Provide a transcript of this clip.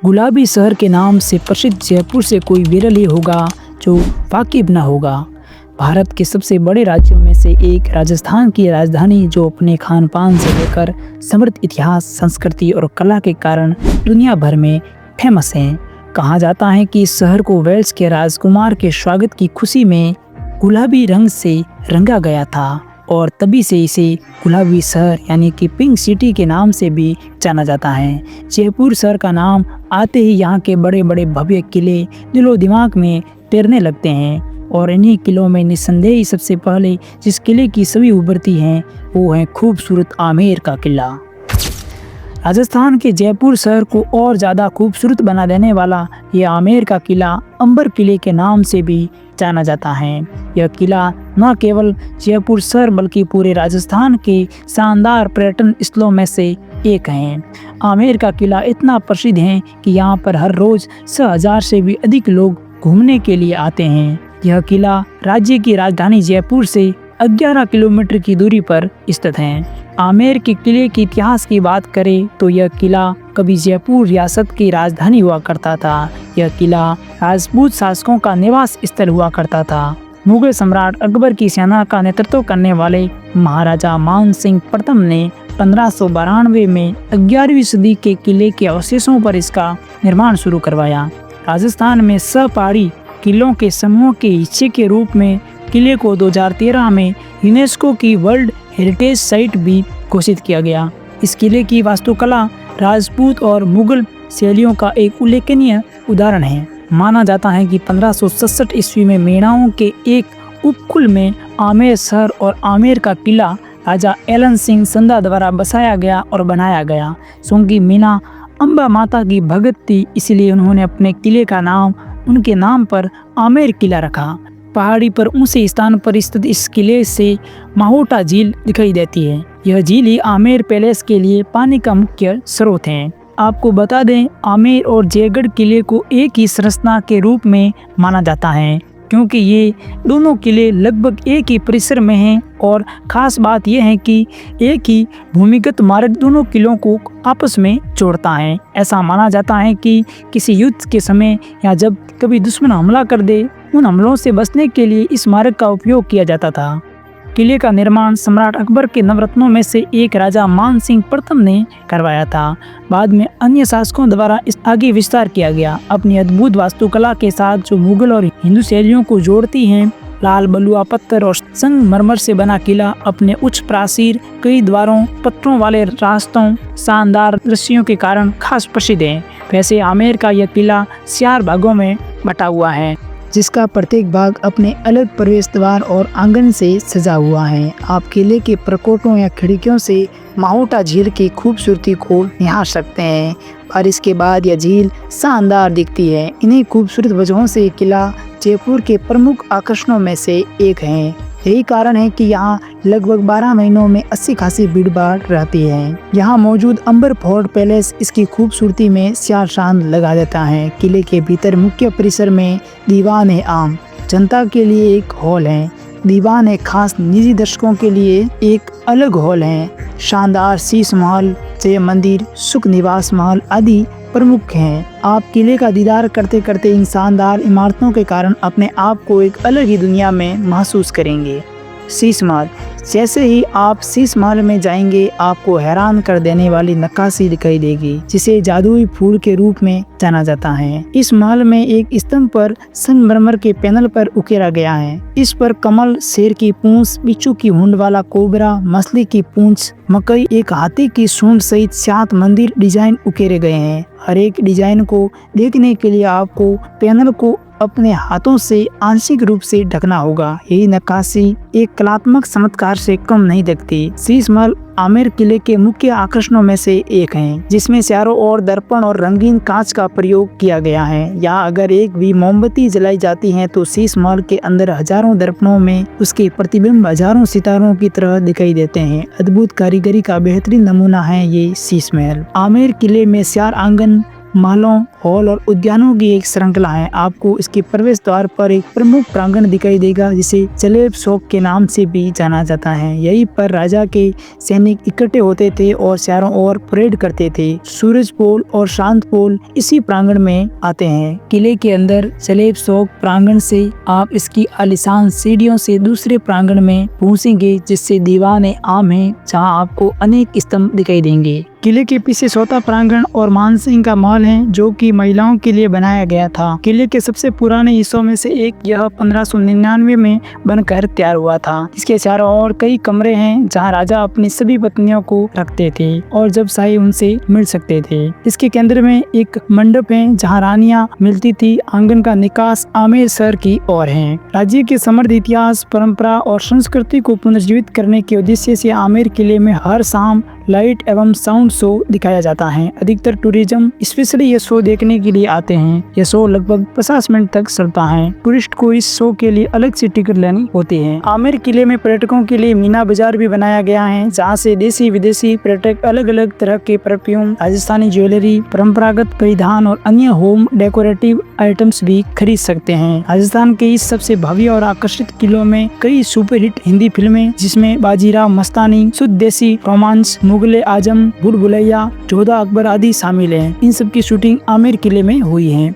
गुलाबी शहर के नाम से प्रसिद्ध जयपुर से कोई विरल ही होगा जो वाकिफ न होगा। भारत के सबसे बड़े राज्यों में से एक राजस्थान की राजधानी जो अपने खान पान से लेकर समृद्ध इतिहास, संस्कृति और कला के कारण दुनिया भर में फेमस है। कहा जाता है कि इस शहर को वेल्स के राजकुमार के स्वागत की खुशी में गुलाबी रंग से रंगा गया था और तभी से इसे गुलाबी शहर यानी कि पिंक सिटी के नाम से भी जाना जाता है। जयपुर शहर का नाम आते ही यहाँ के बड़े बड़े भव्य किले दिलो दिमाग में तैरने लगते हैं और इन्हीं किलों में निस्संदेह सबसे पहले जिस किले की छवि उभरती हैं वो है खूबसूरत आमेर का किला। राजस्थान के जयपुर शहर को और ज़्यादा खूबसूरत बना देने वाला यह आमेर का किला अंबर किले के नाम से भी जाना जाता है। यह किला न केवल जयपुर शहर बल्कि पूरे राजस्थान के शानदार पर्यटन स्थलों में से एक है। आमेर का किला इतना प्रसिद्ध है कि यहाँ पर हर रोज 6,000 से भी अधिक लोग घूमने के लिए आते हैं। यह किला राज्य की राजधानी जयपुर से 11 किलोमीटर की दूरी पर स्थित है। आमेर के किले के इतिहास की बात करें तो यह किला कभी जयपुर रियासत की राजधानी हुआ करता था। यह किला राजपूत शासकों का निवास स्थल हुआ करता था। मुगल सम्राट अकबर की सेना का नेतृत्व करने वाले महाराजा मान सिंह प्रथम ने 1592 में 11वीं सदी के किले के अवशेषों पर इसका निर्माण शुरू करवाया। राजस्थान में सपहाड़ी किलों के समूह के हिस्से के रूप में किले को 2013 में यूनेस्को की वर्ल्ड हेरिटेज साइट भी घोषित किया गया। इस किले की वास्तुकला राजपूत और मुगल शैलियों का एक उल्लेखनीय उदाहरण है। माना जाता है कि 1567 ईस्वी में मेणाओं के एक उपकुल में आमेर शहर और आमेर का किला राजा एलन सिंह संधा द्वारा बसाया गया और बनाया गया। क्योंकि मीना अम्बा माता की भगत थी, इसलिए उन्होंने अपने किले का नाम उनके नाम पर आमेर किला रखा। पहाड़ी पर ऊंचे स्थान पर स्थित इस किले से माहोटा झील दिखाई देती है। यह झील ही आमेर पैलेस के लिए पानी का मुख्य स्रोत है। आपको बता दें, आमेर और जयगढ़ किले को एक ही संरचना के रूप में माना जाता है क्योंकि ये दोनों किले लगभग एक ही परिसर में हैं और ख़ास बात यह है कि एक ही भूमिगत मार्ग दोनों किलों को आपस में जोड़ता है। ऐसा माना जाता है कि किसी युद्ध के समय या जब कभी दुश्मन हमला कर दे, उन हमलों से बचने के लिए इस मार्ग का उपयोग किया जाता था। किले का निर्माण सम्राट अकबर के नवरत्नों में से एक राजा मान सिंह प्रथम ने करवाया था। बाद में अन्य शासकों द्वारा इस आगे विस्तार किया गया। अपनी अद्भुत वास्तुकला के साथ जो मुगल और हिंदू शैलियों को जोड़ती हैं, लाल बलुआ पत्थर और संगमरमर से बना किला अपने उच्च प्राचीर, कई द्वारों, पत्थरों वाले रास्तों, शानदार दृश्यों के कारण खास प्रसिद्ध है। वैसे आमेर का यह किला 4 भागों में बटा हुआ है, जिसका प्रत्येक भाग अपने अलग प्रवेश द्वार और आंगन से सजा हुआ है। आप किले के प्रकोटों या खिड़कियों से माहोटा झील की खूबसूरती को निहार सकते हैं और इसके बाद यह झील शानदार दिखती है। इन्हीं खूबसूरत वजहों से किला जयपुर के प्रमुख आकर्षणों में से एक है। यही कारण है कि यहाँ लगभग 12 महीनों में अच्छी खासी भीड़ भाड़ रहती है। यहाँ मौजूद अंबर फोर्ट पैलेस इसकी खूबसूरती में 4 चांद लगा देता है। किले के भीतर मुख्य परिसर में दीवान है आम जनता के लिए एक हॉल है। दीवान है खास निजी दर्शकों के लिए एक अलग हॉल है। शानदार शीश महल, जय मंदिर, सुख निवास महल आदि प्रमुख हैं। आप किले का दीदार करते करते इन शानदार इमारतों के कारण अपने आप को एक अलग ही दुनिया में महसूस करेंगे। शीश महल, जैसे ही आप शीश महल में जाएंगे आपको हैरान कर देने वाली नक्काशी दिखाई देगी जिसे जादुई फूल के रूप में जाना जाता है। इस महल में एक स्तंभ पर संगमरमर के पैनल पर उकेरा गया है। इस पर कमल, शेर की पूंछ, बिच्छू की हुंड वाला कोबरा, मछली की पूंछ, मकई, एक हाथी की सूंड सहित 7 मंदिर डिजाइन उकेरे गए हैं। हर एक डिजाइन को देखने के लिए आपको पैनल को अपने हाथों से आंशिक रूप से ढकना होगा। यही नक्काशी एक कलात्मक चमत्कार से कम नहीं दिखती। शीश महल आमेर किले के मुख्य आकर्षणों में से एक है, जिसमें चारों ओर दर्पण और रंगीन कांच का प्रयोग किया गया है। यहाँ अगर एक भी मोमबत्ती जलाई जाती है तो शीश महल के अंदर हजारों दर्पणों में उसके प्रतिबिंब हजारों सितारों की तरह दिखाई देते हैं। अद्भुत कारीगरी का बेहतरीन नमूना है ये शीश महल। आमेर किले में 4 आंगन महलों, हॉल और उद्यानों की एक श्रृंखला है। आपको इसके प्रवेश द्वार पर एक प्रमुख प्रांगण दिखाई देगा जिसे चलेब चौक के नाम से भी जाना जाता है। यहीं पर राजा के सैनिक इकट्ठे होते थे और चारों ओर परेड करते थे। सूरज पोल और शांत पोल इसी प्रांगण में आते हैं। किले के अंदर चलेब चौक प्रांगण से आप इसकी आलीशान सीढ़ियों से दूसरे प्रांगण में पहुंचेंगे जिससे दीवाने आम है, जहां आपको अनेक स्तंभ दिखाई देंगे। किले के पीछे सोता प्रांगण और मानसिंह का महल है जो कि महिलाओं के लिए बनाया गया था। किले के सबसे पुराने हिस्सों में से एक यह 1599 में बनकर तैयार हुआ था। इसके चारों ओर कई कमरे हैं जहां राजा अपनी सभी पत्नियों को रखते थे और जब चाहे उनसे मिल सकते थे। इसके केंद्र में एक मंडप है जहाँ रानियां मिलती थी। आंगन का निकास आमेर शहर की ओर है। राज्य के समृद्ध इतिहास, परंपरा और संस्कृति को पुनर्जीवित करने के उद्देश्य से आमेर किले में हर शाम लाइट एवं साउंड शो दिखाया जाता है। अधिकतर टूरिज्म स्पेशली ये शो देखने के लिए आते हैं। यह शो लगभग 50 मिनट तक चलता है। टूरिस्ट को इस शो के लिए अलग से टिकट लेनी होती है। आमेर किले में पर्यटकों के लिए मीना बाजार भी बनाया गया है जहाँ से देशी विदेशी पर्यटक अलग अलग तरह के परफ्यूम, राजस्थानी ज्वेलरी, परंपरागत परिधान और अन्य होम डेकोरेटिव आइटम्स भी खरीद सकते हैं। राजस्थान के इस सबसे भव्य और आकर्षित किलों में कई सुपरहिट हिंदी फिल्में जिसमें बाजीराव मस्तानी, शुद्ध देसी, रोमांस, मुगले आजम, भूल भुलैया, जोधा अकबर आदि शामिल हैं। इन सब की शूटिंग आमेर किले में हुई है।